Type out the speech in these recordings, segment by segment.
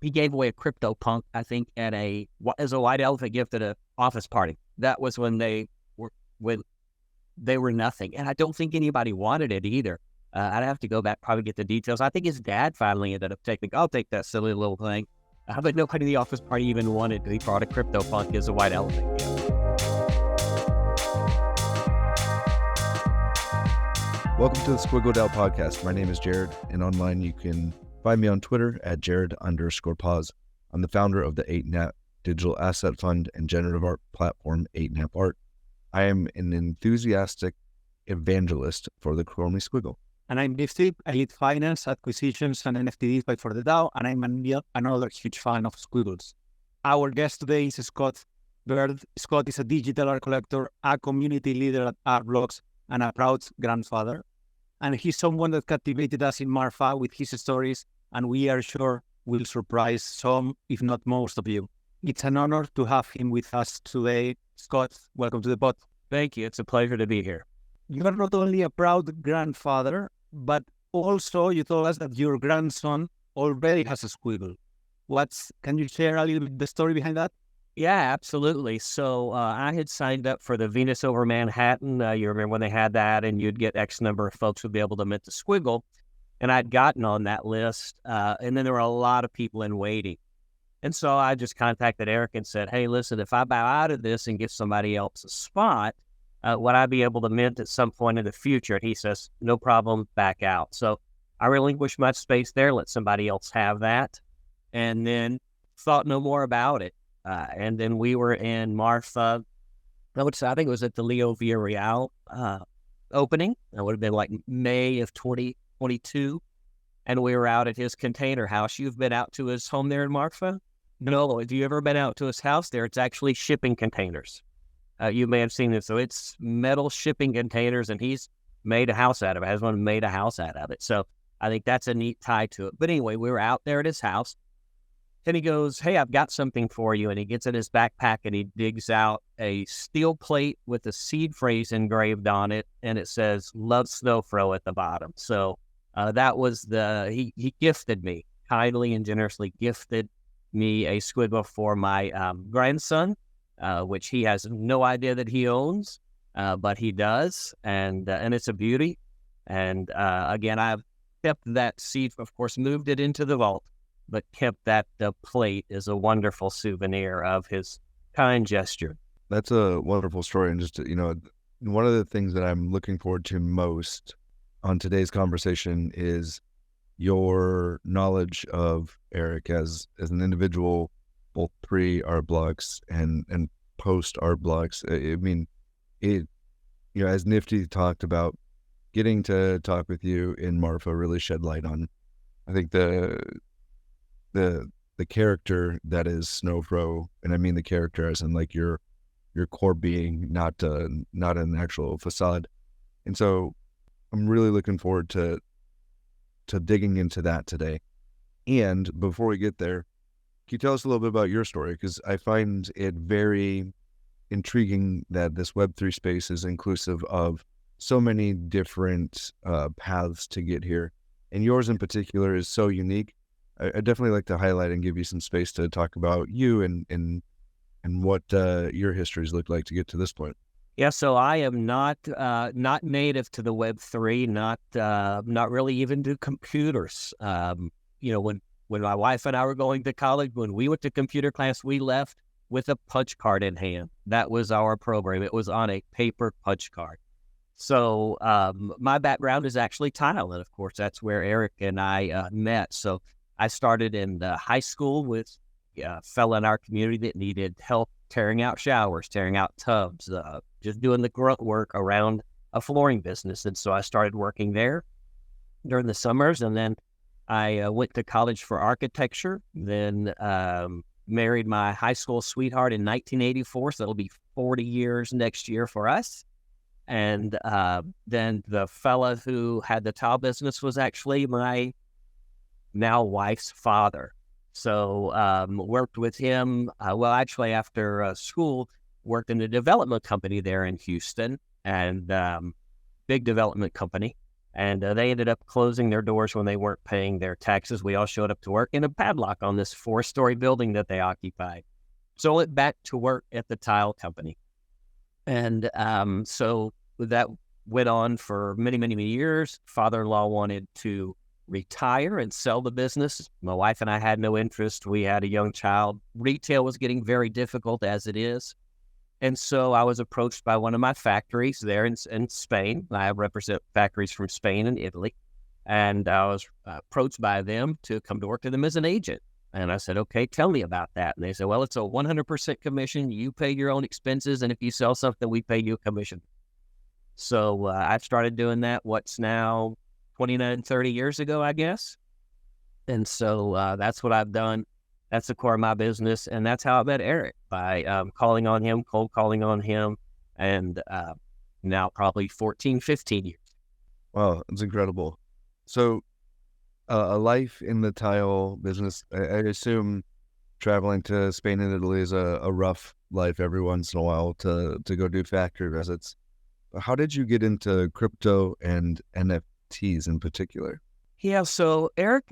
he gave away a crypto punk, I think, as a white elephant gift at an office party. That was when they were nothing. And I don't think anybody wanted it either. I'd have to go back, probably get the details. I think his dad finally ended up I'll take that silly little thing. But nobody in the office party even wanted it. He brought a crypto punk as a white elephant gift. Welcome to the SquiggleDAO podcast. My name is Jared, and online you can find me on Twitter at Jared_pause. I'm the founder of the 8NAP digital asset fund and generative art platform 8NAP Art. I am an enthusiastic evangelist for the Chromie Squiggle. And I'm Nifty. I lead finance, acquisitions, and NFTs by For the DAO, and I'm another huge fan of Squiggles. Our guest today is Scott Byrd. Scott is a digital art collector, a community leader at Art Blocks, and a proud grandfather. And he's someone that captivated us in Marfa with his stories, and we are sure will surprise some, if not most of you. It's an honor to have him with us today. Scott, welcome to the pod. Thank you. It's a pleasure to be here. You are not only a proud grandfather, but also you told us that your grandson already has a Squiggle. Can you share a little bit the story behind that? Yeah, absolutely. So I had signed up for the Venus over Manhattan. You remember when they had that, and you'd get X number of folks would be able to mint the Squiggle. And I'd gotten on that list, and then there were a lot of people in waiting. And so I just contacted Erick and said, hey, listen, if I bow out of this and give somebody else a spot, would I be able to mint at some point in the future? And he says, no problem, back out. So I relinquished my space there, let somebody else have that, and then thought no more about it. And then we were in Marfa. I think it was at the Leo Villarreal opening. That would have been like May of 2022. And we were out at his container house. You've been out to his home there in Marfa? No. Have you ever been out to his house there? It's actually shipping containers. You may have seen it. So it's metal shipping containers, and he's made a house out of it. So I think that's a neat tie to it. But anyway, we were out there at his house. And he goes, hey, I've got something for you. And he gets in his backpack and he digs out a steel plate with a seed phrase engraved on it. And it says, love Snowfro at the bottom. So that was he gifted me, kindly and generously gifted me a Squiggle for my grandson, which he has no idea that he owns, but he does. And it's a beauty. And again, I've kept that seed, of course, moved it into the vault, but kept that plate as a wonderful souvenir of his kind gesture. That's a wonderful story. And just, one of the things that I'm looking forward to most on today's conversation is your knowledge of Erick as an individual, both pre-art blocks and post-art blocks. I mean, as Nifty talked about, getting to talk with you in Marfa really shed light on, I think, the character that is Snowfro, and I mean the character as in like your core being, not an actual facade. And so I'm really looking forward to digging into that today. And before we get there, can you tell us a little bit about your story? Because I find it very intriguing that this Web3 space is inclusive of so many different paths to get here, and yours in particular is so unique. I definitely like to highlight and give you some space to talk about you and what your histories look like to get to this point. Yeah, so I am not native to the Web3, not really even to computers. When my wife and I were going to college, when we went to computer class, we left with a punch card in hand. That was our program. It was on a paper punch card. So my background is actually tile, and of course that's where Erick and I met. So I started in the high school with a fella in our community that needed help tearing out showers, tearing out tubs, just doing the grunt work around a flooring business. And so I started working there during the summers, and then I went to college for architecture, then married my high school sweetheart in 1984, so it'll be 40 years next year for us. And then the fella who had the tile business was actually my now wife's father. So worked with him, after school, worked in a development company there in Houston, and big development company. And they ended up closing their doors when they weren't paying their taxes. We all showed up to work in a padlock on this 4-story building that they occupied. So I went back to work at the tile company. And so that went on for many, many, many years. Father-in-law wanted to retire and sell the business. My wife and I had no interest. We had a young child. Retail was getting very difficult as it is. And so I was approached by one of my factories there in Spain. I represent factories from Spain and Italy. And I was approached by them to come to work to them as an agent. And I said, okay, tell me about that. And they said, well, it's a 100% commission. You pay your own expenses. And if you sell something, we pay you a commission. So I started doing that, what's now 29, 30 years ago, I guess. And so that's what I've done. That's the core of my business. And that's how I met Erick, by calling on him, cold calling on him, and now probably 14, 15 years. Wow, it's incredible. So a life in the tile business, I assume traveling to Spain and Italy is a rough life every once in a while to go do factory visits. How did you get into crypto and NFTs in particular? Yeah, so Erick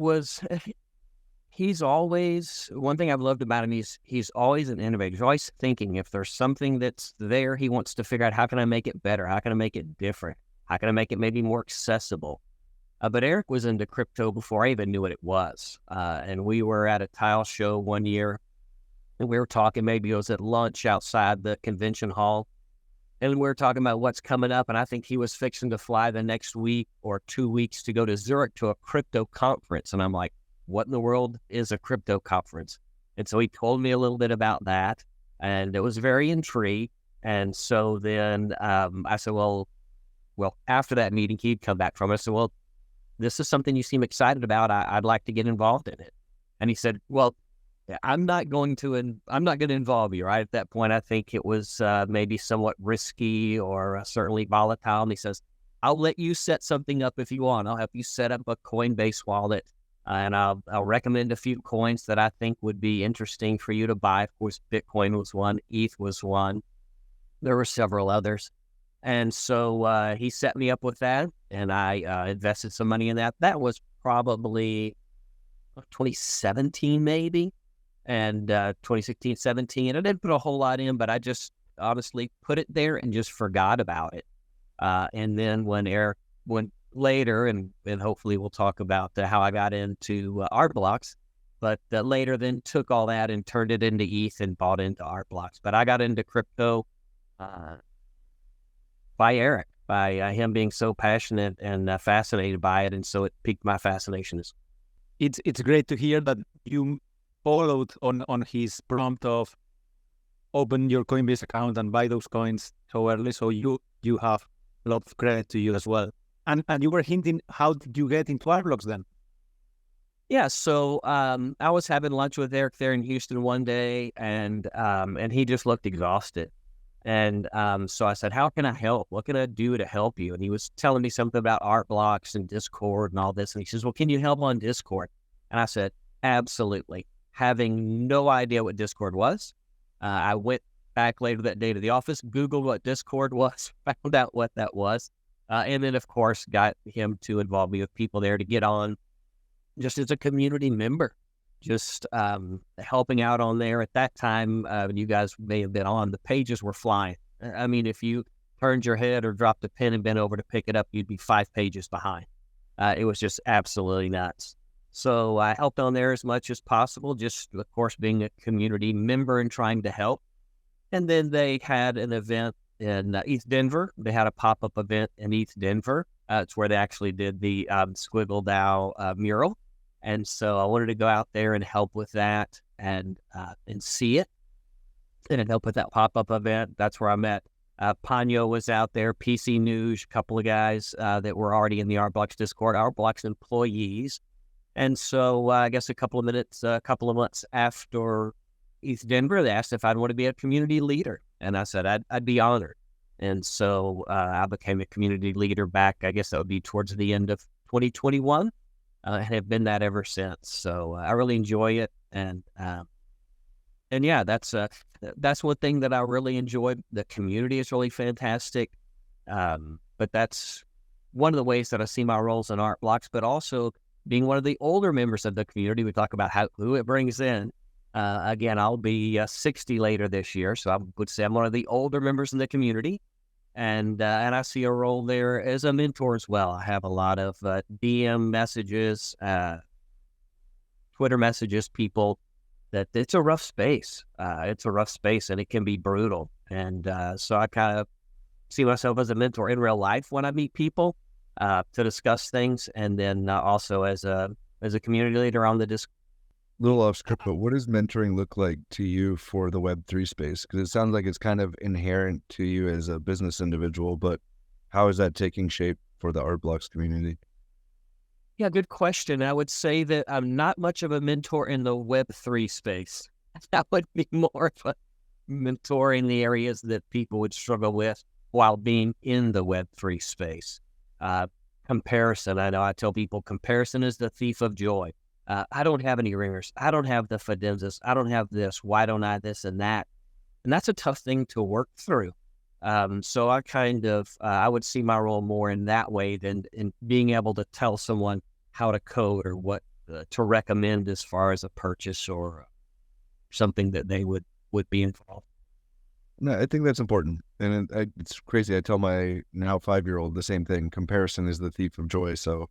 he's always, one thing I've loved about him, he's always an innovator. He's always thinking, if there's something that's there, he wants to figure out, how can I make it better? How can I make it different? How can I make it maybe more accessible? But Erick was into crypto before I even knew what it was. And we were at a tile show one year, and we were talking, maybe it was at lunch outside the convention hall. And we were talking about what's coming up. And I think he was fixing to fly the next week or 2 weeks to go to Zurich to a crypto conference. And I'm like, what in the world is a crypto conference? And so he told me a little bit about that, and it was very intrigued. And so then I said, well, after that meeting, he'd come back from it. I said, well, this is something you seem excited about. I'd like to get involved in it. And he said, well, I'm not going to involve you. Right at that point, I think it was maybe somewhat risky or certainly volatile. And he says, I'll let you set something up if you want. I'll help you set up a Coinbase wallet. And I'll recommend a few coins that I think would be interesting for you to buy. Of course, Bitcoin was one, ETH was one. There were several others. And so he set me up with that, and I invested some money in that. That was probably 2017 maybe, and 2016, 17. I didn't put a whole lot in, but I just honestly put it there and just forgot about it. And then when Erick went later, and hopefully we'll talk about how I got into art blocks, but later then took all that and turned it into ETH and bought into art blocks. But I got into crypto by Erick, by him being so passionate and fascinated by it, and so it piqued my fascination. It's great to hear that you followed on his prompt of open your Coinbase account and buy those coins so early. So you have a lot of credit to you as well. And you were hinting, how did you get into art blocks then? Yeah, so I was having lunch with Erick there in Houston one day, and he just looked exhausted. And so I said, how can I help? What can I do to help you? And he was telling me something about art blocks and Discord and all this. And he says, well, can you help on Discord? And I said, absolutely. Having no idea what Discord was. I went back later that day to the office, Googled what Discord was, found out what that was. And then, of course, got him to involve me with people there to get on just as a community member, just helping out on there. At that time, you guys may have been on, the pages were flying. I mean, if you turned your head or dropped a pen and bent over to pick it up, you'd be 5 pages behind. It was just absolutely nuts. So I helped on there as much as possible, just, of course, being a community member and trying to help. And then they had an event in East Denver. They had a pop-up event in East Denver. It's where they actually did the SquiggleDAO mural. And so I wanted to go out there and help with that and see it and help with that pop-up event. That's where I met Pano was out there, PC News, a couple of guys that were already in the Art Blocks Discord, Art Blocks employees. And so I guess a couple of months after East Denver, they asked if I'd want to be a community leader. And I said, I'd be honored. And so I became a community leader back, I guess that would be towards the end of 2021. And have been that ever since. So I really enjoy it. And yeah, that's one thing that I really enjoy. The community is really fantastic. But that's one of the ways that I see my roles in Art Blocks, but also being one of the older members of the community. We talk about who it brings in. Again, I'll be 60 later this year, so I would say I'm one of the older members in the community, and I see a role there as a mentor as well. I have a lot of DM messages, Twitter messages, people that it's a rough space. It's a rough space, and it can be brutal. And so I kind of see myself as a mentor in real life when I meet people to discuss things, and then also as a community leader on the Discord. Little off script, but what does mentoring look like to you for the Web3 space? Because it sounds like it's kind of inherent to you as a business individual, but how is that taking shape for the Art Blocks community? Yeah, good question. I would say that I'm not much of a mentor in the Web3 space. That would be more of a mentor in the areas that people would struggle with while being in the Web3 space. Comparison. I know I tell people comparison is the thief of joy. I don't have any ringers. I don't have the fidenzas. I don't have this. Why don't I this and that? And that's a tough thing to work through. So I kind of, I would see my role more in that way than in being able to tell someone how to code or what to recommend as far as a purchase or something that they would be involved. No, I think that's important. And it's crazy. I tell my now 5-year-old the same thing. Comparison is the thief of joy. So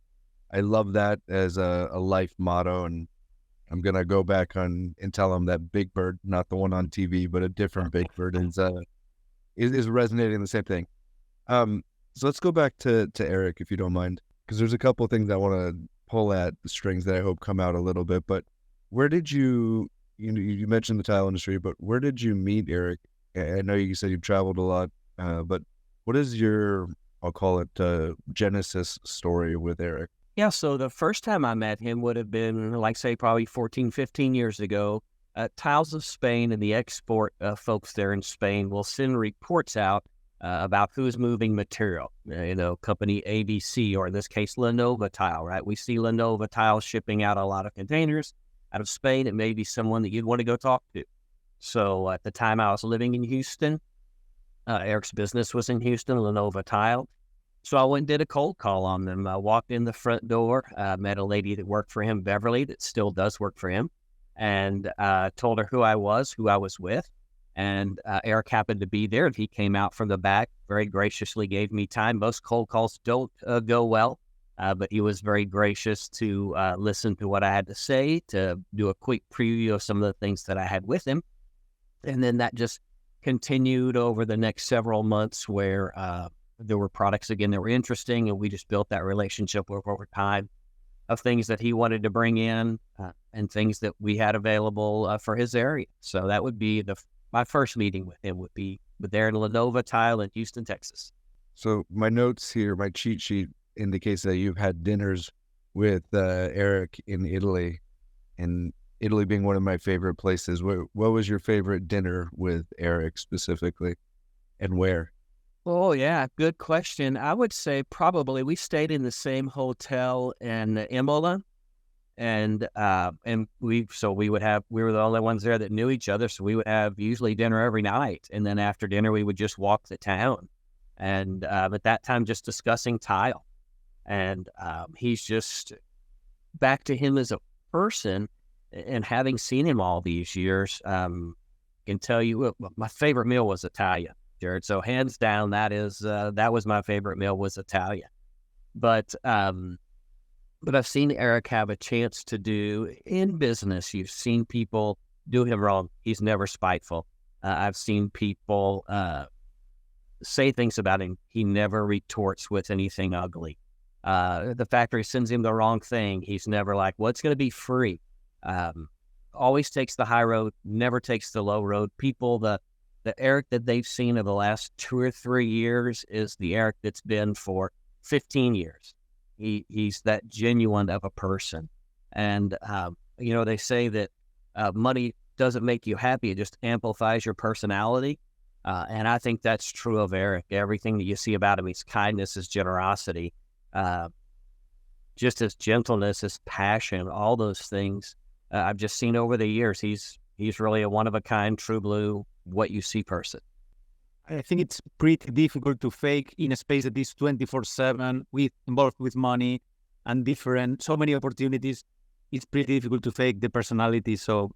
I love that as a life motto. And I'm going to go back on and tell him that BygByrd, not the one on TV, but a different BygByrd is resonating the same thing. So let's go back to Erick, if you don't mind, because there's a couple of things I want to pull at the strings that I hope come out a little bit. But where did you mentioned the tile industry, but where did you meet Erick? I know you said you've traveled a lot, but what is your, I'll call it, genesis story with Erick? Yeah, so the first time I met him would have been, like, say, probably 14, 15 years ago. Tiles of Spain and the export folks there in Spain will send reports out about who's moving material. Company ABC, or in this case, Lenovo Tile, right? We see Lenovo Tile shipping out a lot of containers out of Spain. It may be someone that you'd want to go talk to. So at the time I was living in Houston, Erick's business was in Houston, Lenovo Tile. So I went and did a cold call on them. I walked in the front door, met a lady that worked for him, Beverly, that still does work for him, and told her who I was with. And Erick happened to be there, and he came out from the back, very graciously gave me time. Most cold calls don't go well, but he was very gracious to listen to what I had to say, to do a quick preview of some of the things that I had with him. And then that just continued over the next several months where there were products, again, that were interesting, and we just built that relationship over time of things that he wanted to bring in and things that we had available for his area. So that would be my first meeting with him would be there in Lenovo Tile in Houston, Texas. So my notes here, my cheat sheet indicates that you've had dinners with Erick in Italy, and Italy being one of my favorite places. What was your favorite dinner with Erick specifically, and where? Oh, yeah. Good question. I would say probably we stayed in the same hotel in Imola, and we were the only ones there that knew each other. So we would have usually dinner every night. And then after dinner, we would just walk the town. And at that time, just discussing tile. And he's just, back to him as a person, and having seen him all these years, can tell you my favorite meal was Italian, Jared. So hands down, that was my favorite meal, was Italian. But I've seen Erick have a chance to do in business. You've seen people do him wrong. He's never spiteful. I've seen people say things about him. He never retorts with anything ugly. The factory sends him the wrong thing. He's never like, well, it's going to be free. Always takes the high road, never takes the low road. People, the Erick that they've seen of the last 2 or 3 years is the Erick that's been for 15 years. He's that genuine of a person. And, they say that money doesn't make you happy. It just amplifies your personality. And I think that's true of Erick. Everything that you see about him, his kindness, his generosity, just his gentleness, his passion, all those things I've just seen over the years. He's really a one-of-a-kind, true blue, what you see person. I think it's pretty difficult to fake in a space that is 24/7 involved with money and so many opportunities. It's pretty difficult to fake the personality. So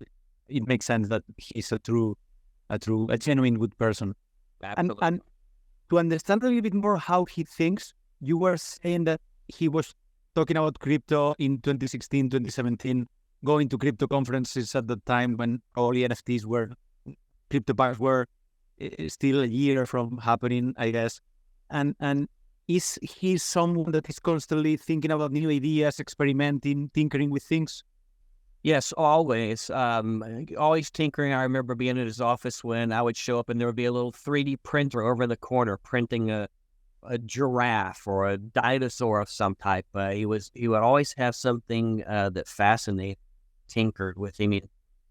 it makes sense that he's a genuine good person. Absolutely. And to understand a little bit more how he thinks, you were saying that he was talking about crypto in 2016, 2017, going to crypto conferences at the time when all the crypto bars were still a year from happening, I guess. And is he someone that is constantly thinking about new ideas, experimenting, tinkering with things? Yes, always. Always tinkering. I remember being in his office when I would show up and there would be a little 3D printer over in the corner printing a giraffe or a dinosaur of some type. He would always have something that fascinated, tinkered with him.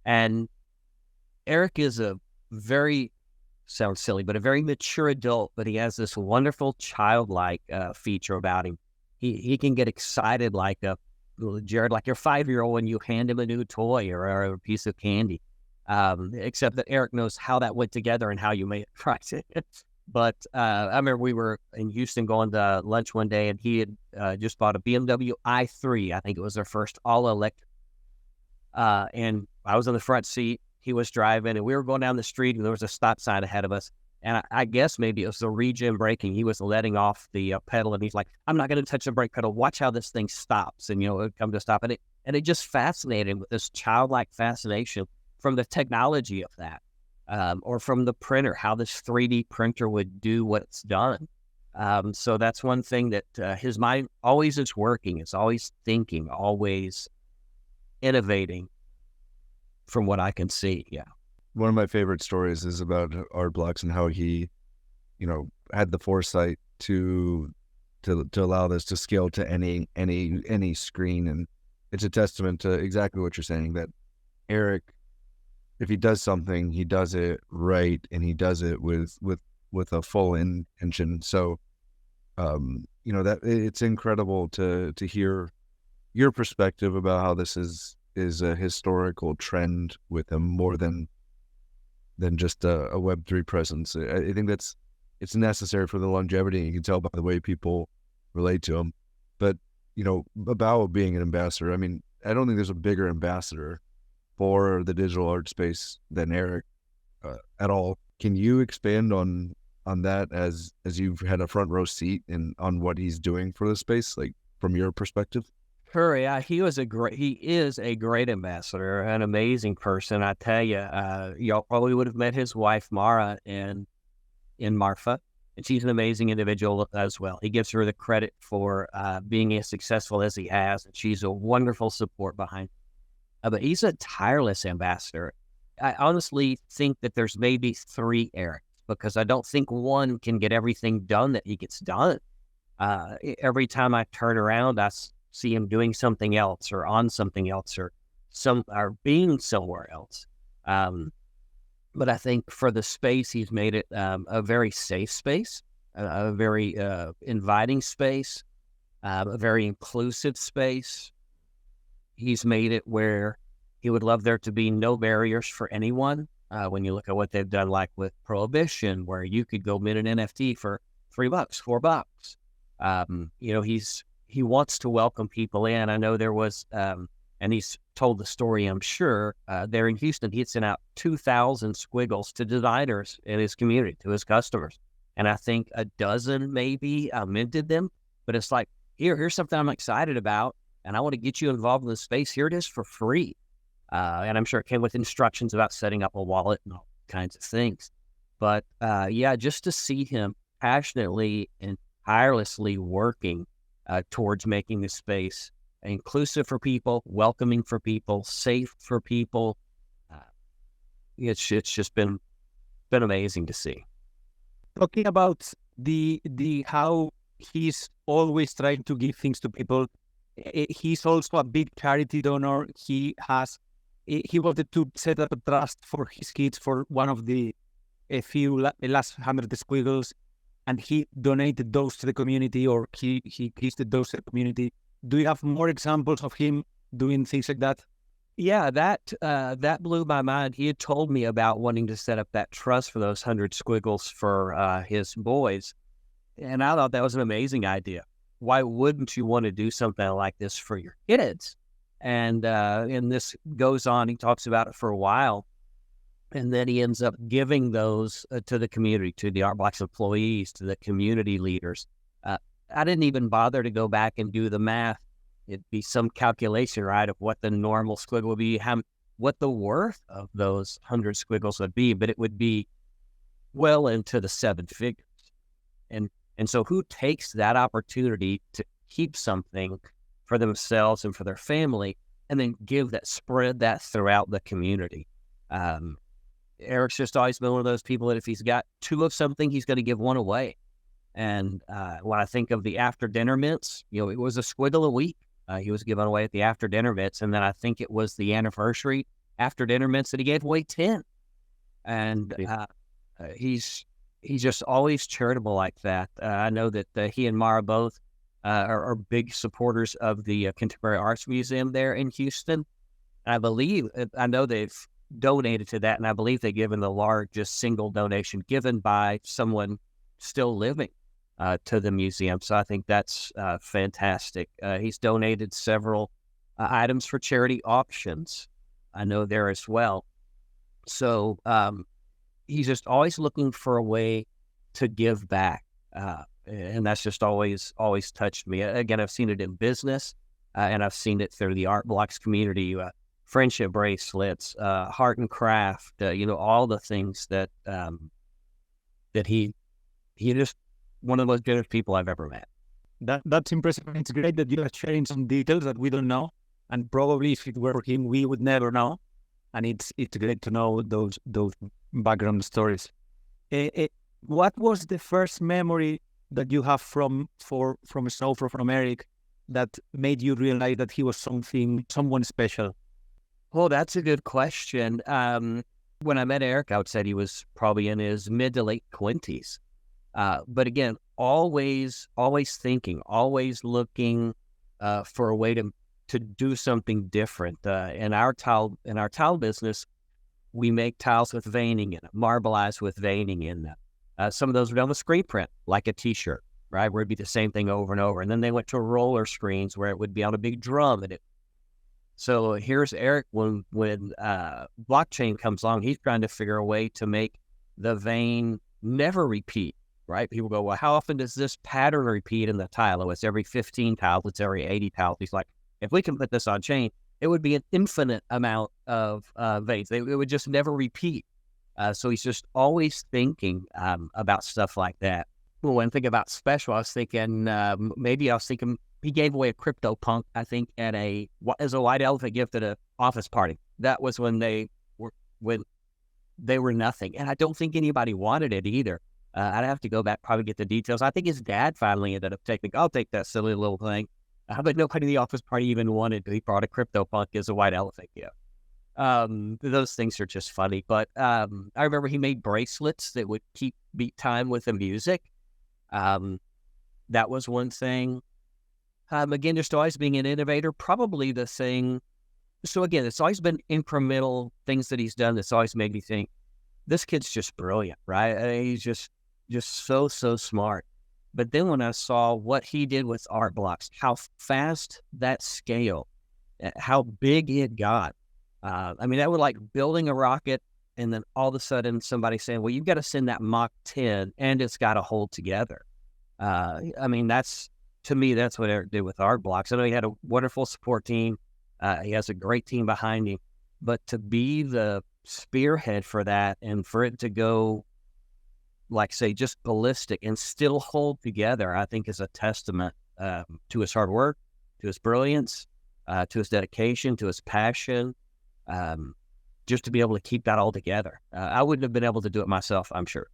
And Erick is sounds silly, but a very mature adult, but he has this wonderful childlike feature about him. He can get excited like Jared, like your 5-year-old when you hand him a new toy or a piece of candy. Except that Erick knows how that went together and how you made it right. But I remember we were in Houston going to lunch one day, and he had just bought a BMW i3. I think it was their first all-electric. And I was in the front seat. He was driving, and we were going down the street, and there was a stop sign ahead of us. And I guess maybe it was the regen braking. He was letting off the pedal, and he's like, I'm not going to touch the brake pedal. Watch how this thing stops. And, it come to stop. And it just fascinated him with this childlike fascination from the technology of that, or from the printer, how this 3D printer would do what it's done. So that's one thing that his mind always is working. It's always thinking, always innovating from what I can see. Yeah. One of my favorite stories is about Art Blocks and how he, had the foresight to allow this to scale to any screen. And it's a testament to exactly what you're saying, that Erick, if he does something, he does it right, and he does it with a full intention. So, that it's incredible to hear your perspective about how this is a historical trend with him more than just a Web3 presence. I think it's necessary for the longevity. You can tell by the way people relate to him. But, about being an ambassador, I mean, I don't think there's a bigger ambassador for the digital art space than Erick at all. Can you expand on that as you've had a front row seat on what he's doing for the space, like from your perspective? Sure, yeah, he is a great ambassador, an amazing person. I tell you, y'all probably would have met his wife, Mara, in Marfa, and she's an amazing individual as well. He gives her the credit for being as successful as he has, and she's a wonderful support behind him. But he's a tireless ambassador. I honestly think that there's maybe 3 Ericks, because I don't think one can get everything done that he gets done. Every time I turn around, I see him doing something else or on something else or being somewhere else. But I think for the space, he's made it a very safe space, a very inviting space, a very inclusive space. He's made it where he would love there to be no barriers for anyone. When you look at what they've done, like with Prohibition, where you could go mint an NFT for $3, $4. He wants to welcome people in. I know there was, and he's told the story, I'm sure, there in Houston, he had sent out 2,000 Squiggles to designers in his community, to his customers. And I think a dozen maybe minted them. But it's like, here's something I'm excited about, and I want to get you involved in the space. Here it is for free. And I'm sure it came with instructions about setting up a wallet and all kinds of things. But just to see him passionately and tirelessly working towards making the space inclusive for people, welcoming for people, safe for people. It's just been amazing to see. Talking about the how he's always trying to give things to people. He's also a big charity donor. He wanted to set up a trust for his kids for one of the last 100 Squiggles, and he donated those to the community, or he gifted those to the community. Do you have more examples of him doing things like that? Yeah, that blew my mind. He had told me about wanting to set up that trust for those 100 squiggles for his boys, and I thought that was an amazing idea. Why wouldn't you want to do something like this for your kids? And this goes on. He talks about it for a while, and then he ends up giving those to the community, to the Art Blocks employees, to the community leaders. I didn't even bother to go back and do the math. It'd be some calculation, right, of what the normal squiggle would be, what the worth of those 100 squiggles would be, but it would be well into the seven figures. And so who takes that opportunity to keep something for themselves and for their family and then spread that throughout the community? Erick's just always been one of those people that if he's got two of something, he's going to give one away. And when I think of the after dinner mints, it was a squiggle a week. He was giving away at the after dinner mints. And then I think it was the anniversary after dinner mints that he gave away 10. And he's just always charitable like that. I know that he and Mara both are big supporters of the Contemporary Arts Museum there in Houston. I know they've donated to that, and I believe they've given the largest single donation given by someone still living to the museum. So I think that's fantastic. He's donated several items for charity auctions, I know there as well. So he's just always looking for a way to give back. And that's just always touched me. Again, I've seen it in business, and I've seen it through the Art Blocks community, friendship bracelets, heart and craft, all the things that he just one of the most generous people I've ever met. That's impressive. It's great that you are sharing some details that we don't know, and probably if it were for him, we would never know. And it's great to know those background stories. What was the first memory that you have from Snowfro, from Erick, that made you realize that he was someone special? Well, that's a good question. When I met Erick, I would say he was probably in his mid to late 20s. But again, always thinking, always looking for a way to do something different. In our tile business, we make tiles with veining in it, marbleized with veining in them. Some of those were done with screen print, like a T-shirt, right, where it'd be the same thing over and over. And then they went to roller screens where it would be on a big drum. So here's Erick when blockchain comes along, he's trying to figure a way to make the vein never repeat. Right? People go, well, how often does this pattern repeat in the tile? Oh, it's every 15 tiles. It's every 80 tiles. He's like, if we can put this on chain, it would be an infinite amount of veins. It would just never repeat. So he's just always thinking about stuff like that. Well, when I think about Special, I was thinking he gave away a CryptoPunk, I think, as a white elephant gift at an office party. That was when they were nothing. And I don't think anybody wanted it either. I'd have to go back, probably get the details. I think his dad finally ended up I'll take that silly little thing. But nobody in the office party even wanted it. He brought a CryptoPunk as a white elephant gift. Those things are just funny. But I remember he made bracelets that would beat time with the music. That was one thing. Again, just always being an innovator, probably the thing. So again, it's always been incremental things that he's done that's always made me think, this kid's just brilliant, right? He's just so smart. But then when I saw what he did with Art Blocks, how fast that scale, how big it got. That was like building a rocket and then all of a sudden somebody saying, well, you've got to send that Mach 10 and it's got to hold together. To me, that's what Erick did with Art Blocks. I know he had a wonderful support team. He has a great team behind him. But to be the spearhead for that and for it to go, like say, just ballistic and still hold together, I think is a testament to his hard work, to his brilliance, to his dedication, to his passion, just to be able to keep that all together. I wouldn't have been able to do it myself, I'm sure.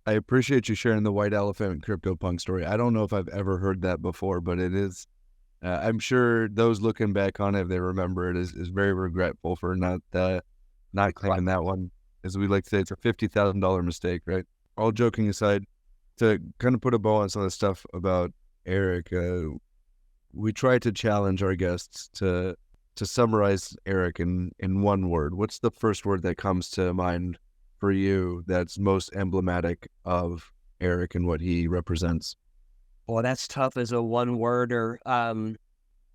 I appreciate you sharing the white elephant CryptoPunk story. I don't know if I've ever heard that before, but it is, I'm sure those looking back on it, if they remember it, is very regretful for not claiming that one. As we like to say, it's a $50,000 mistake, right? All joking aside, to kind of put a bow on some of the stuff about Erick, we try to challenge our guests to to summarize Erick in one word, what's the first word that comes to mind for you that's most emblematic of Erick and what he represents? Well, that's tough as a one-worder.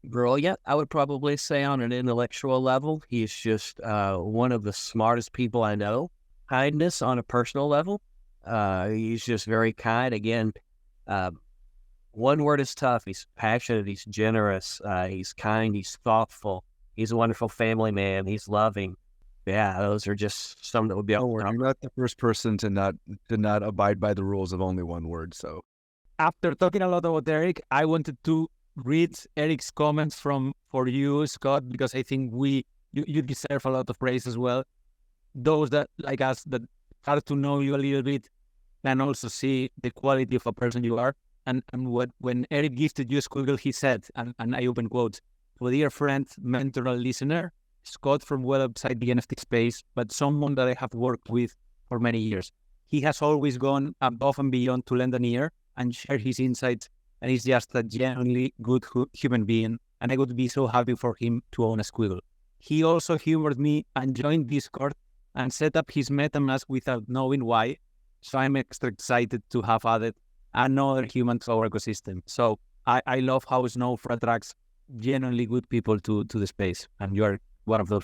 Brilliant, I would probably say on an intellectual level. He's just one of the smartest people I know. Kindness on a personal level. He's just very kind. Again, one word is tough. He's passionate. He's generous. He's kind. He's thoughtful. He's a wonderful family man. He's loving. Yeah, those are just some that would be. I'm not the first person to not abide by the rules of only one word. So, after talking a lot about Erick, I wanted to read Erick's comments for you, Scott, because I think you deserve a lot of praise as well. Those that like us that start to know you a little bit can also see the quality of a person you are. And when Erick gifted you a Squiggle, he said, and I open quotes, "To a dear friend, mentor, and listener, Scott from well outside the NFT space, but someone that I have worked with for many years. He has always gone above and beyond to lend an ear and share his insights, and he's just a genuinely good human being, and I would be so happy for him to own a Squiggle. He also humored me and joined Discord and set up his MetaMask without knowing why, so I'm extra excited to have added another human to our ecosystem. So I love how Snowfro attracts genuinely good people to the space, and you're one of those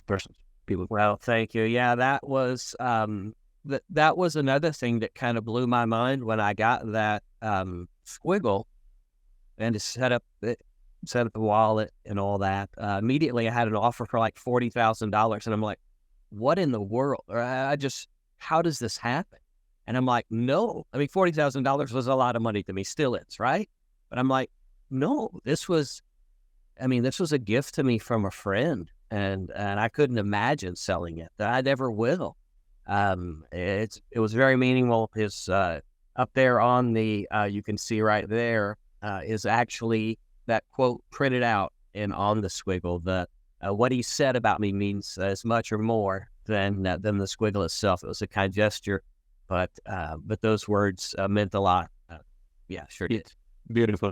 people. Well, thank you. Yeah, that was that was another thing that kind of blew my mind when I got that Squiggle and to set up the wallet and all that. Immediately, I had an offer for like $40,000, and I'm like, "What in the world?" Or how does this happen? And I'm like, no, I mean, $40,000 was a lot of money to me, still is, right? But I'm like, no, this was a gift to me from a friend, and I couldn't imagine selling it. I never will. It was very meaningful. His up there on the you can see right there is actually that quote printed out and on the Squiggle. That what he said about me means as much or more than the Squiggle itself. It was a kind gesture. But those words meant a lot. Yeah, sure did. Beautiful.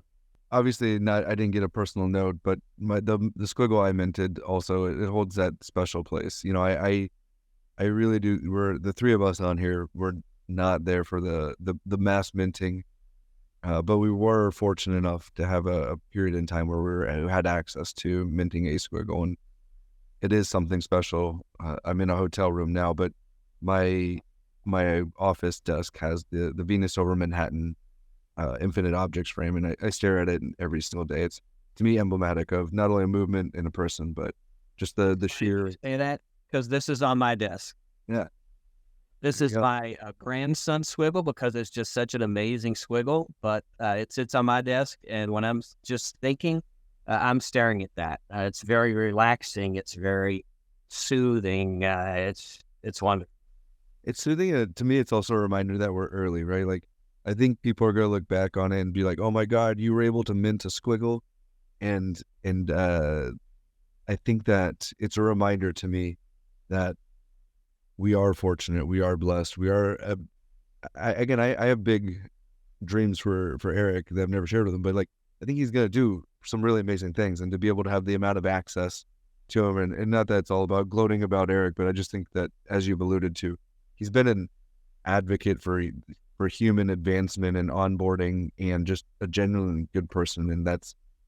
Obviously, I didn't get a personal note, but the Squiggle I minted also, it holds that special place. You know, I really do. We're the three of us on here. We're not there for the mass minting, but we were fortunate enough to have a period in time where we had access to minting a Squiggle, and it is something special. I'm in a hotel room now, but my office desk has the Venus over Manhattan infinite objects frame, and I stare at it every single day. It's, to me, emblematic of not only a movement in a person, but just the sheer... Say that because this is on my desk. Yeah. This is my grandson's Squiggle because it's just such an amazing Squiggle, but it sits on my desk, and when I'm just thinking, I'm staring at that. It's very relaxing. It's very soothing. It's wonderful. It's soothing. To me, it's also a reminder that we're early, right? Like, I think people are going to look back on it and be like, oh my God, you were able to mint a Squiggle. And I think that it's a reminder to me that we are fortunate. We are blessed. We are, I have big dreams for Erick that I've never shared with him, but like, I think he's going to do some really amazing things, and to be able to have the amount of access to him, and not that it's all about gloating about Erick, but I just think that, as you've alluded to, he's been an advocate for human advancement and onboarding, and just a genuinely good person. And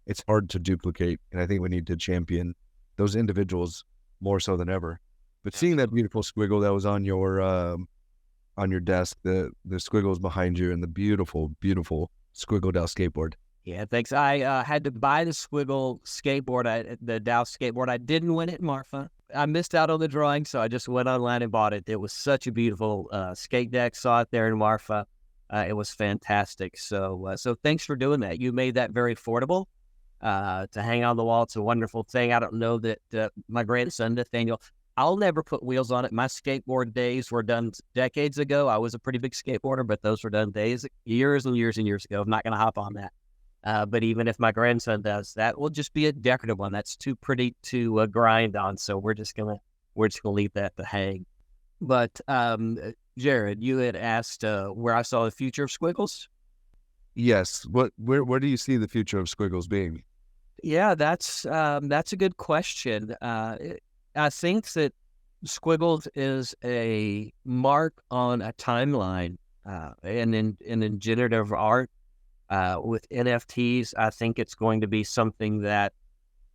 it's hard to duplicate. And I think we need to champion those individuals more so than ever. But seeing that beautiful Squiggle that was on your desk, the Squiggles behind you, and the beautiful, beautiful SquiggleDAO skateboard. Yeah, thanks. I had to buy the Squiggle skateboard, the DAO skateboard. I didn't win it in Marfa. I missed out on the drawing, so I just went online and bought it. It was such a beautiful skate deck. Saw it there in Marfa. It was fantastic. So thanks for doing that. You made that very affordable to hang on the wall. It's a wonderful thing. I don't know that my grandson, Nathaniel, I'll never put wheels on it. My skateboard days were done decades ago. I was a pretty big skateboarder, but those were done years and years and years ago. I'm not going to hop on that. But even if my grandson does, that will just be a decorative one. That's too pretty to grind on. So we're just gonna leave that to hang. But Jared, you had asked where I saw the future of Squiggles. Yes. Where do you see the future of Squiggles being? Yeah, that's a good question. I think that Squiggles is a mark on a timeline, and in generative art, with NFTs. I think it's going to be something that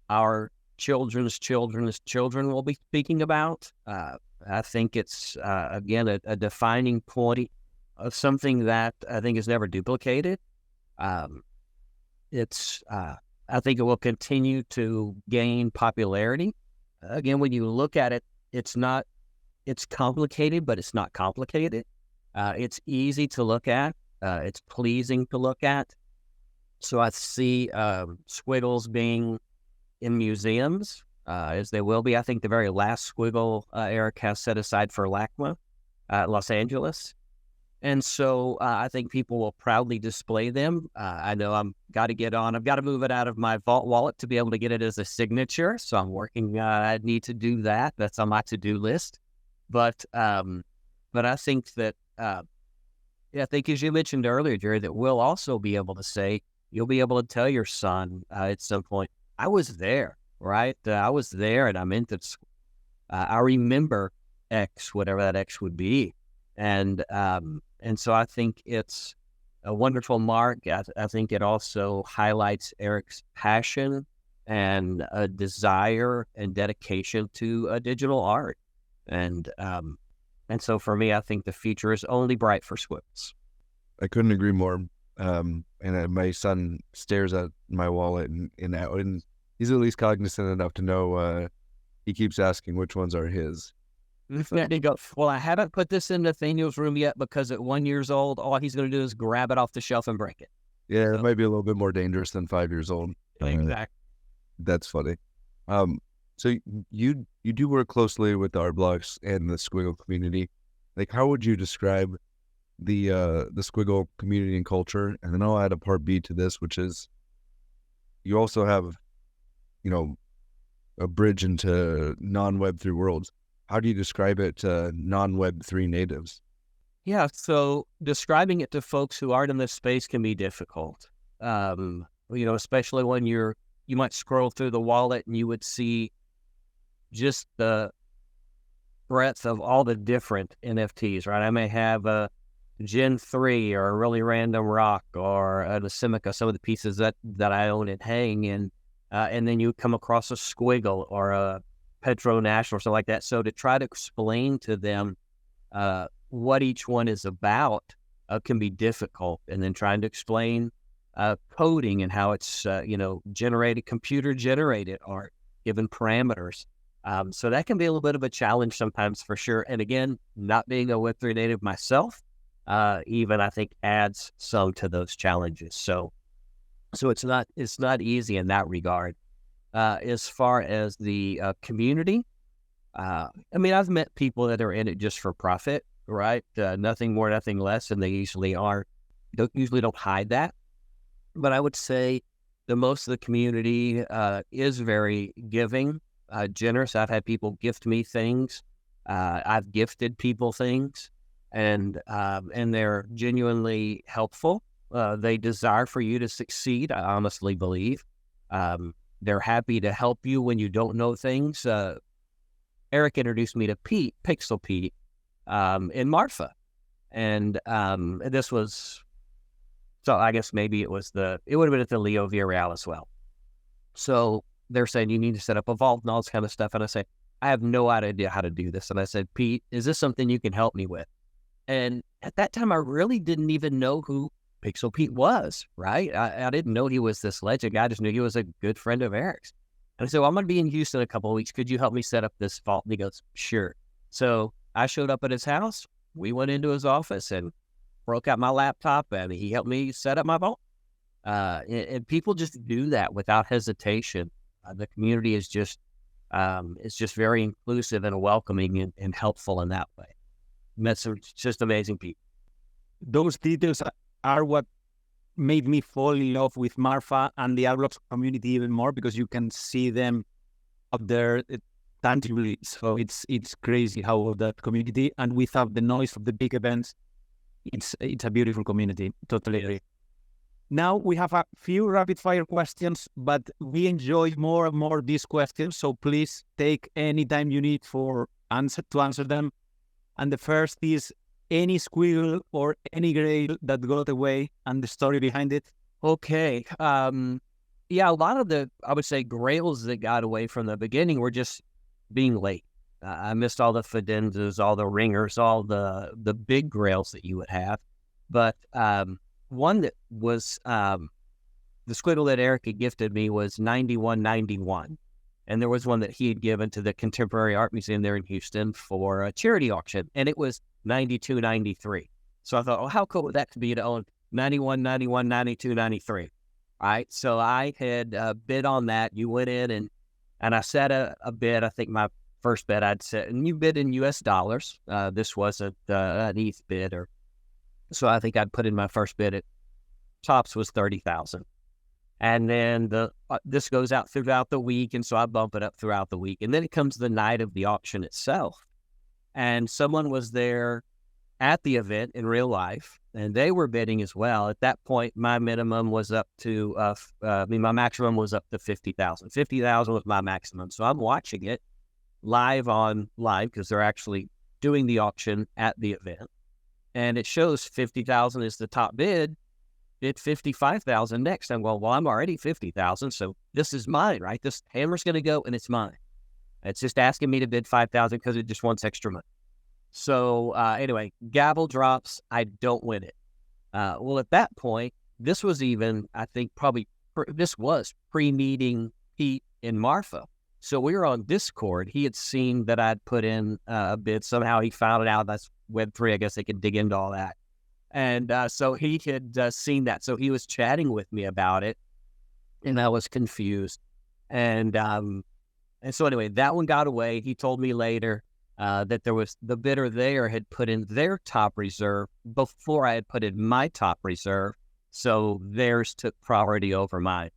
our children's children will be speaking about. I think it's again a defining point of something that I think is never duplicated. Um, it's I think it will continue to gain popularity. Again, when you look at it, it's complicated, but it's not complicated. It's easy to look at. It's pleasing to look at. So I see Squiggles being in museums, as they will be. I think the very last Squiggle Erick has set aside for LACMA, Los Angeles. And so I think people will proudly display them. I know I've got to move it out of my Vault wallet to be able to get it as a signature. So I'm working, I need to do that. That's on my to-do list. But I think that, I think as you mentioned earlier, Jerry, that we'll also be able to say, you'll be able to tell your son at some point, I was there, right? I was there and I meant that I remember X, whatever that X would be. And so I think it's a wonderful mark. I think it also highlights Erick's passion and a desire and dedication to digital art. And so for me, I think the future is only bright for Squiggles. I couldn't agree more. And my son stares at my wallet and he's at least cognizant enough to know he keeps asking which ones are his. There you go. Well, I haven't put this in Nathaniel's room yet because at 1 year old, all he's going to do is grab it off the shelf and break it. Yeah, so. It might be a little bit more dangerous than 5 years old. Exactly. That's funny. So you do work closely with the art blocks and the Squiggle community. Like, how would you describe the Squiggle community and culture? And then I'll add a part B to this, which is you also have, a bridge into non-Web3 worlds. How do you describe it to non-Web3 natives? Yeah, so describing it to folks who aren't in this space can be difficult. Especially when you might scroll through the wallet and you would see just the breadth of all the different NFTs, right? I may have a Gen 3 or a really random rock or a Simica, some of the pieces that I own and hang in, and then you come across a Squiggle or a Petro National or something like that. So to try to explain to them what each one is about can be difficult. And then trying to explain coding and how it's, computer generated art, given parameters. So that can be a little bit of a challenge sometimes for sure. And again, not being a Web3 native myself, even I think adds some to those challenges. So it's not easy in that regard. As far as the community, I've met people that are in it just for profit, right? Nothing more, nothing less, and they usually don't hide that. But I would say the most of the community is very giving, generous. I've had people gift me things. I've gifted people things, and they're genuinely helpful. They desire for you to succeed, I honestly believe. They're happy to help you when you don't know things. Erick introduced me to Pixel Pete, in Marfa. And this was, so I guess maybe it would have been at the Leo Villarreal as well. So they're saying you need to set up a vault and all this kind of stuff. And I say, I have no idea how to do this. And I said, Pete, is this something you can help me with? And at that time, I really didn't even know who Pixel Pete was, right? I didn't know he was this legend. I just knew he was a good friend of Erick's. And I said, well, I'm going to be in Houston in a couple of weeks. Could you help me set up this vault? And he goes, sure. So I showed up at his house. We went into his office and broke out my laptop, and he helped me set up my vault. And people just do that without hesitation. The community is just very inclusive and welcoming and helpful in that way. Met some just amazing people. Those details are what made me fall in love with Marfa and the Art community even more, because you can see them up there tangibly. So it's crazy how that community, and without the noise of the big events, it's a beautiful community. Totally agree. Now we have a few rapid fire questions, but we enjoy more and more these questions. So please take any time you need to answer them. And the first is any squiggle or any grail that got away and the story behind it. Okay. Yeah, a lot of I would say, grails that got away from the beginning were just being late. I missed all the fidenzas, all the ringers, all the big grails that you would have. But one that was the squiggle that Erick had gifted me was 9191. And there was one that he had given to the Contemporary Art Museum there in Houston for a charity auction. And it was 9293. So I thought, oh, how cool would that be to own 91, 91, 92, 93. All right. So I had bid on that. You went in and I set a bid. I think my first bid I'd set, and you bid in US dollars. This wasn't an ETH bid, so I think I'd put in my first bid at tops was 30,000. And then this goes out throughout the week. And so I bump it up throughout the week. And then it comes the night of the auction itself. And someone was there at the event in real life, and they were bidding as well. At that point, my minimum was up to, my maximum was up to 50,000. 50,000 was my maximum. So I'm watching it live because they're actually doing the auction at the event. And it shows 50,000 is the top bid. Bid 55,000 next. I'm going, well, I'm already 50,000. So this is mine, right? This hammer's going to go and it's mine. It's just asking me to bid 5,000 because it just wants extra money. So anyway, gavel drops. I don't win it. Well, at that point, this was even, I think this was pre-meeting Pete in Marfa. So we were on Discord. He had seen that I'd put in a bid. Somehow he found it out. That's Web3. I guess they could dig into all that. And so he had seen that. So he was chatting with me about it. And I was confused. And so anyway, that one got away. He told me later that there was the bidder there had put in their top reserve before I had put in my top reserve. So theirs took priority over mine.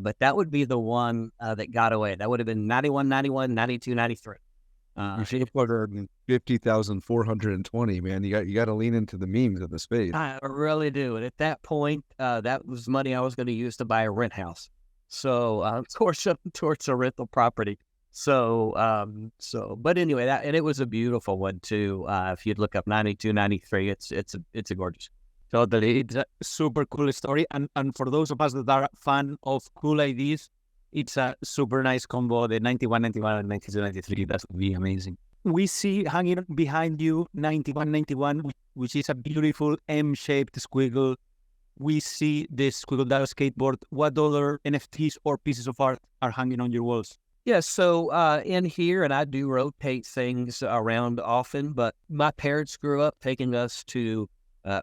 But that would be the one that got away. That would have been 91, 91, 92, 93. You should have put 50,420, man. You got to lean into the memes of the space. I really do. And at that point, that was money I was going to use to buy a rent house. So towards a rental property. But anyway, and it was a beautiful one too. If you'd look up 92, 93, it's a gorgeous. Totally. It's a super cool story. And for those of us that are fan of cool ideas, it's a super nice combo. The 91, 91, and 92, 93, that would be amazing. We see hanging behind you 91, 91, which is a beautiful M-shaped squiggle. We see the SquiggleDAO skateboard. What other NFTs or pieces of art are hanging on your walls? Yeah, so in here, and I do rotate things around often, but my parents grew up taking us to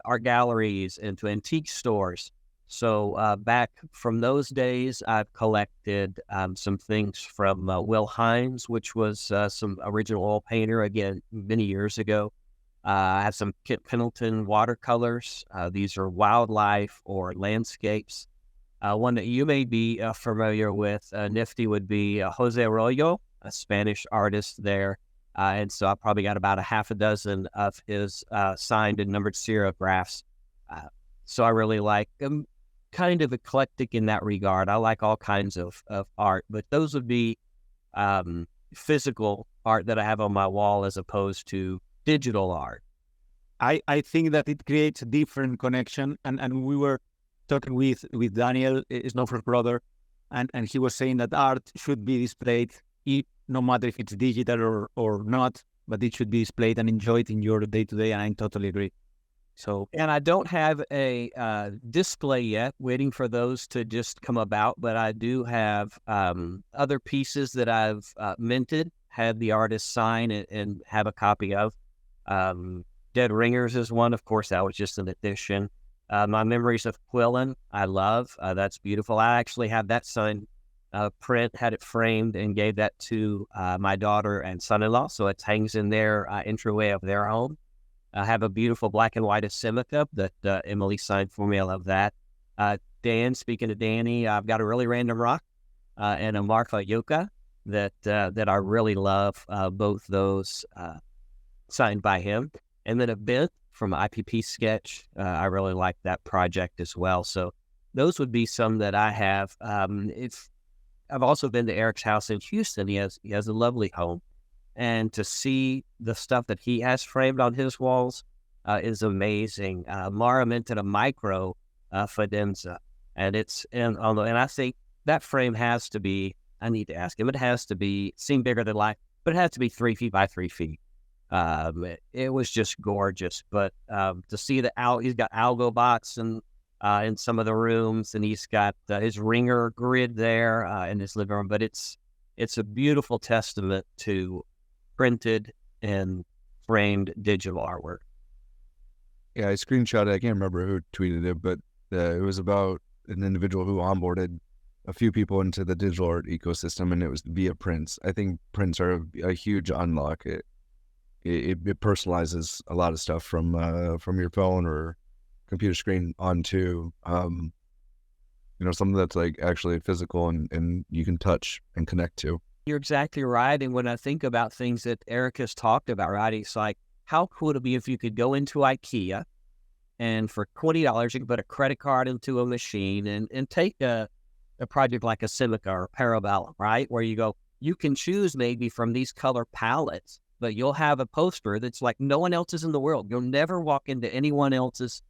art galleries and to antique stores. So back from those days, I've collected some things from Will Hines, which was some original oil painter, again, many years ago. I have some Kit Pendleton watercolors. These are wildlife or landscapes. One that you may be familiar with, Nifty, would be Jose Arroyo, a Spanish artist there. And so I probably got about a half a dozen of his signed and numbered serigraphs. So I really like them. Kind of eclectic in that regard. I like all kinds of art, but those would be physical art that I have on my wall as opposed to digital art. I think that it creates a different connection. And we were talking with Daniel, Snowfro's brother, and he was saying that art should be displayed, no matter if it's digital or not, but it should be displayed and enjoyed in your day-to-day, and I totally agree. So, and I don't have a display yet, waiting for those to just come about, but I do have other pieces that I've minted, had the artist sign and have a copy of. Dead Ringers is one, of course, that was just an addition. My Memories of Quillen, I love. That's beautiful. I actually have that signed print, had it framed, and gave that to my daughter and son-in-law, so it hangs in their entryway of their home. I have a beautiful black and white Assimica that Emily signed for me. I love that. Dan, speaking of Danny, I've got a really random rock and a Marfa Yucca that I really love, both those signed by him. And then a bit from IPP Sketch. I really like that project as well. So those would be some that I have. I've also been to Erick's house in Houston. He has a lovely home, and to see the stuff that he has framed on his walls is amazing. Mara minted a micro Fidenza, and I think that frame has to be. I need to ask him. It has to seem bigger than life, but it has to be 3 feet by 3 feet. It was just gorgeous. But to see he's got algo bots and in some of the rooms, and he's got his ringer grid there in his living room. But it's a beautiful testament to printed and framed digital artwork. Yeah, I screenshot it. I can't remember who tweeted it, but it was about an individual who onboarded a few people into the digital art ecosystem, and it was via prints. I think prints are a huge unlock. It personalizes a lot of stuff from your phone or computer screen onto something that's like actually physical and you can touch and connect to. You're exactly right. And when I think about things that Erick has talked about, right, it's like, how cool would it be if you could go into IKEA and for $20 you can put a credit card into a machine and take a project like a Simica or Parabellum, right, where you can choose maybe from these color palettes, but you'll have a poster that's like no one else's in the world. You'll never walk into anyone else's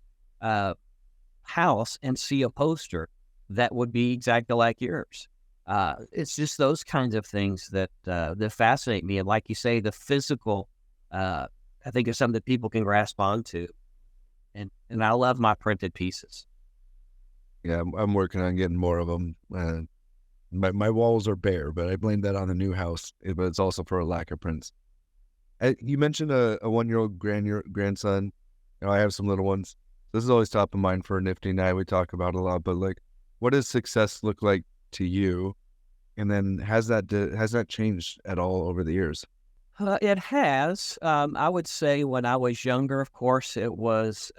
house and see a poster that would be exactly like yours. It's just those kinds of things that fascinate me. And like you say, the physical, I think is something that people can grasp onto. And I love my printed pieces. Yeah, I'm working on getting more of them. My walls are bare, but I blame that on the new house. But it's also for a lack of prints. You mentioned a 1-year-old grandson. I have some little ones. This is always top of mind for Nifty and I. We talk about it a lot, but like, what does success look like to you? And then has that changed at all over the years? It has. I would say when I was younger, of course, it was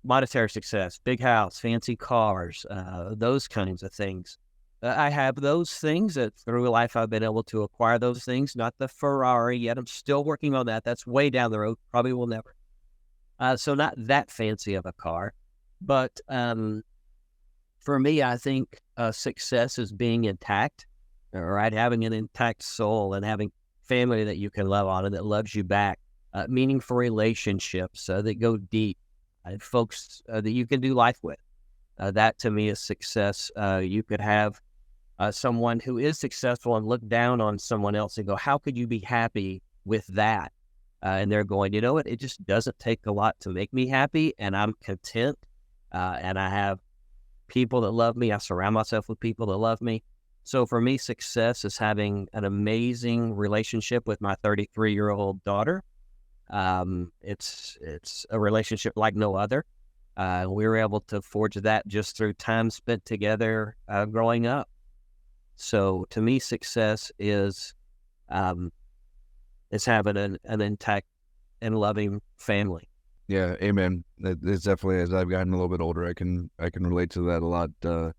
monetary success, big house, fancy cars, those kinds of things. I have those things that through life I've been able to acquire those things, not the Ferrari yet. I'm still working on that. That's way down the road. Probably will never. So not that fancy of a car. But for me, I think success is being intact, right? Having an intact soul and having family that you can love on and that loves you back, meaningful relationships that go deep, folks that you can do life with. That to me is success. You could have someone who is successful and look down on someone else and go, how could you be happy with that? And they're going, you know what? It just doesn't take a lot to make me happy, and I'm content. And I have people that love me. I surround myself with people that love me. So for me, success is having an amazing relationship with my 33-year-old daughter. It's a relationship like no other. We were able to forge that just through time spent together growing up. So to me, success is having an intact and loving family. Yeah, amen. It's definitely, as I've gotten a little bit older, I can relate to that a lot. At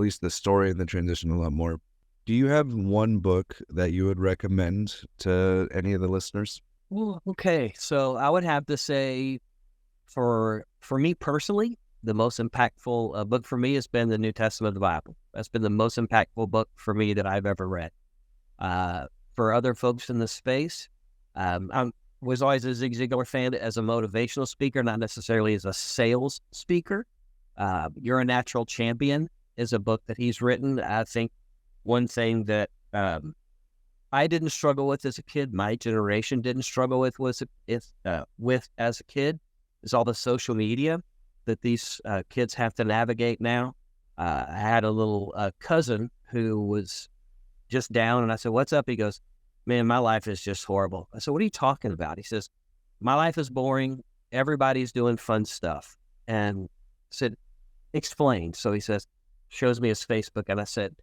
least the story and the transition a lot more. Do you have one book that you would recommend to any of the listeners? Well, okay, so I would have to say, for me personally, the most impactful book for me has been the New Testament of the Bible. That's been the most impactful book for me that I've ever read. For other folks in the space, I was always a Zig Ziglar fan as a motivational speaker, not necessarily as a sales speaker. You're a Natural Champion is a book that he's written. I think one thing that I didn't struggle with as a kid, my generation didn't struggle with as a kid, is all the social media that these kids have to navigate now. I had a little cousin who was just down, and I said, "What's up?" He goes, "Man, my life is just horrible." I said, "What are you talking about?" He says, "My life is boring. Everybody's doing fun stuff." And I said, "Explain." So he says, shows me his Facebook, and I said,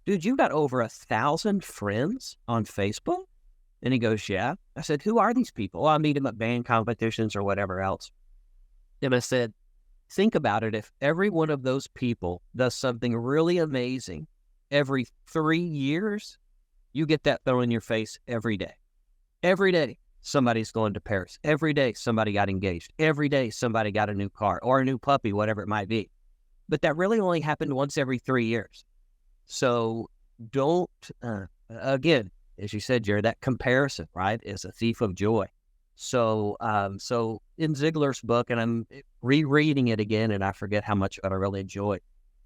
"Dude, you got over 1,000 friends on Facebook?" And he goes, "Yeah." I said, "Who are these people?" "Well, I meet them at band competitions or whatever else." And I said, think about it. If every one of those people does something really amazing every 3 years, you get that thrown in your face every day. Every day, somebody's going to Paris. Every day, somebody got engaged. Every day, somebody got a new car or a new puppy, whatever it might be. but that really only happened once every 3 years. So don't, again, as you said, Jared, that comparison, right, is a thief of joy. So, so in Ziglar's book, and I'm rereading it again, and I forget how much I really enjoy it,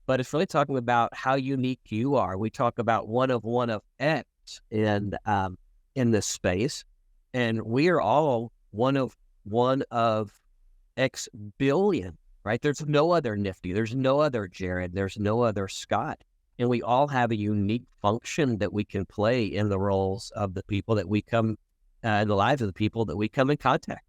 but it's really talking about how unique you are. We talk about one of X in this space, and we are all one of X billion, right? There's no other Nifty, there's no other Jared, there's no other Scott, and we all have a unique function that we can play in the roles of the people that we come, in the lives of the people that we come in contact.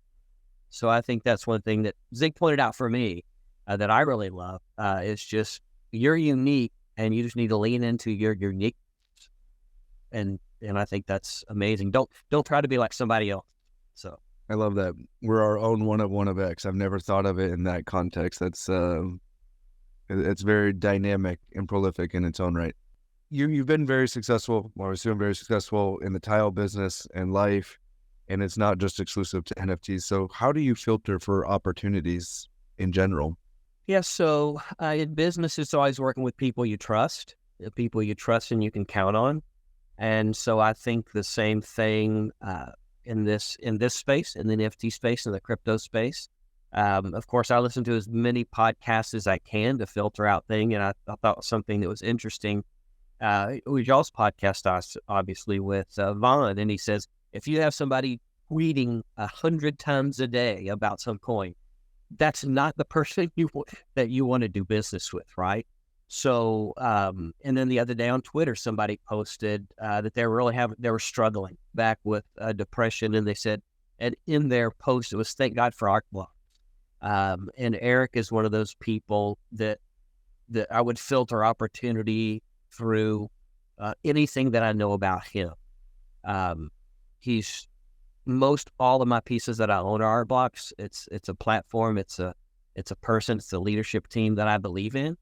So I think that's one thing that Zig pointed out for me that I really love. Is just you're unique, and you just need to lean into your unique. And I think that's amazing. Don't try to be like somebody else. So I love that. We're our own one of X. I've never thought of it in that context. That's it's very dynamic and prolific in its own right. You've been very successful, or I assume very successful in the tile business and life, and it's not just exclusive to NFTs. So how do you filter for opportunities in general? Yeah, so in business, it's always working with people you trust, and you can count on. And so I think the same thing in this space, in the NFT space, in the crypto space. Of course, I listen to as many podcasts as I can to filter out things. And I thought something that was interesting. We y'all's podcast, obviously, with Vaughn, and he says, if you have somebody tweeting 100 times a day about some coin, that's not the person that you want to do business with, right? So, and then the other day on Twitter, somebody posted that they were struggling back with depression, and they said, and in their post, it was thank God for art blocks. And Erick is one of those people that I would filter opportunity through anything that I know about him. He's most all of my pieces that I own are art blocks. It's a platform. It's a person. It's a leadership team that I believe in.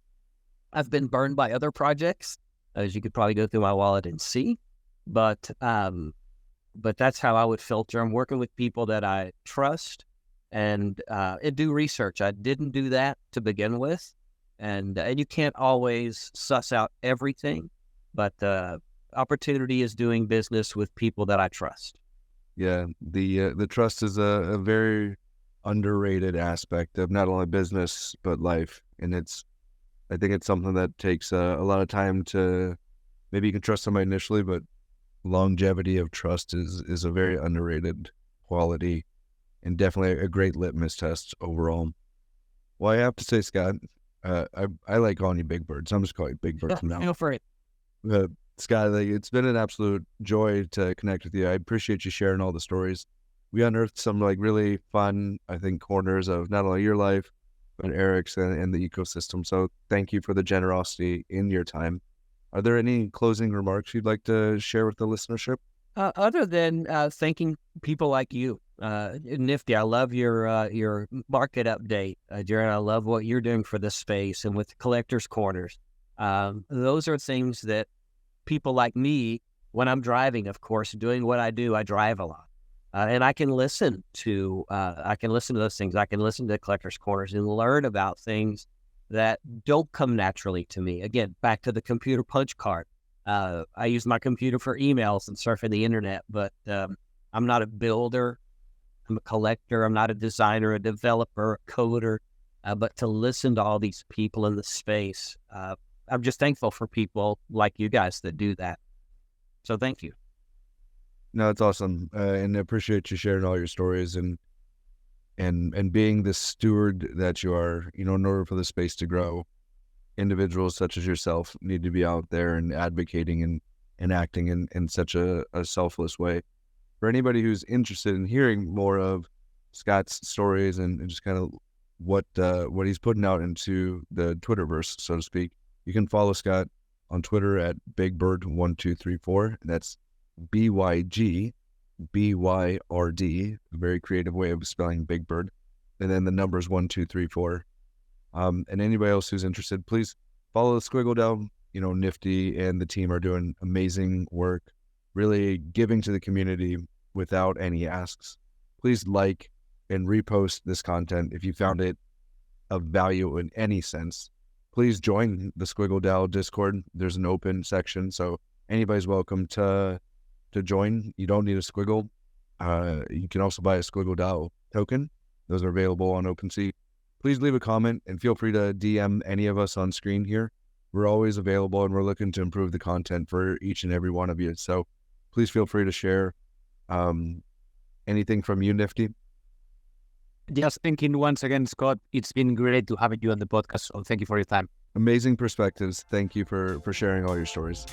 I've been burned by other projects, as you could probably go through my wallet and see. But that's how I would filter. I'm working with people that I trust and do research. I didn't do that to begin with, and you can't always suss out everything. But opportunity is doing business with people that I trust. Yeah, the trust is a very underrated aspect of not only business but life, and I think it's something that takes a lot of time to. Maybe you can trust somebody initially, but longevity of trust is a very underrated quality, and definitely a great litmus test overall. Well, I have to say, Scott, I like calling you BygByrd, so I'm just calling you BygByrd from now. Feel free. Scott, it's been an absolute joy to connect with you. I appreciate you sharing all the stories. We unearthed some really fun, I think, corners of not only your life, but Erick's and the ecosystem. So thank you for the generosity in your time. Are there any closing remarks you'd like to share with the listenership? Other than thanking people like you, Nifty, I love your market update, Jared. I love what you're doing for this space and with the Collectors Corners. Those are things that people like me, when I'm driving, of course, doing what I do, I drive a lot. And I can listen to those things. I can listen to Collectors Corners and learn about things that don't come naturally to me. Again, back to the computer punch card. I use my computer for emails and surfing the internet, but I'm not a builder. I'm a collector. I'm not a designer, a developer, a coder. But to listen to all these people in the space, I'm just thankful for people like you guys that do that. So thank you. No, it's awesome, and I appreciate you sharing all your stories and being the steward that you are. In order for the space to grow, individuals such as yourself need to be out there and advocating and acting in such a selfless way. For anybody who's interested in hearing more of Scott's stories and just kind of what he's putting out into the Twitterverse, so to speak, you can follow Scott on Twitter at BygByrd1234. That's BYGBYRD, a very creative way of spelling BygByrd, and then the numbers 1234. And anybody else who's interested, please follow the SquiggleDAO. Nifty and the team are doing amazing work, really giving to the community without any asks. Please like and repost this content if you found it of value in any sense. please join the SquiggleDAO Discord. There's an open section, so anybody's welcome to join. You don't need a Squiggle. You can also buy a SquiggleDAO token. Those are available on OpenSea. Please leave a comment and feel free to DM any of us on screen here. We're always available and we're looking to improve the content for each and every one of you. So please feel free to share. Anything from you, Nifty? Just thinking once again, Scott, it's been great to have you on the podcast. So thank you for your time. Amazing perspectives. Thank you for sharing all your stories.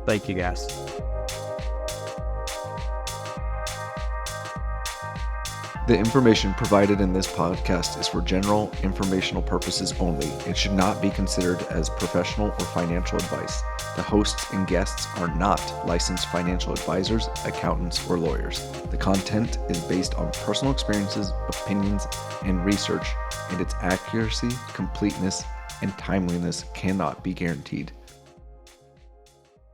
Thank you, guys. The information provided in this podcast is for general informational purposes only and should not be considered as professional or financial advice. The hosts and guests are not licensed financial advisors, accountants, or lawyers. The content is based on personal experiences, opinions, and research, and its accuracy, completeness, and timeliness cannot be guaranteed.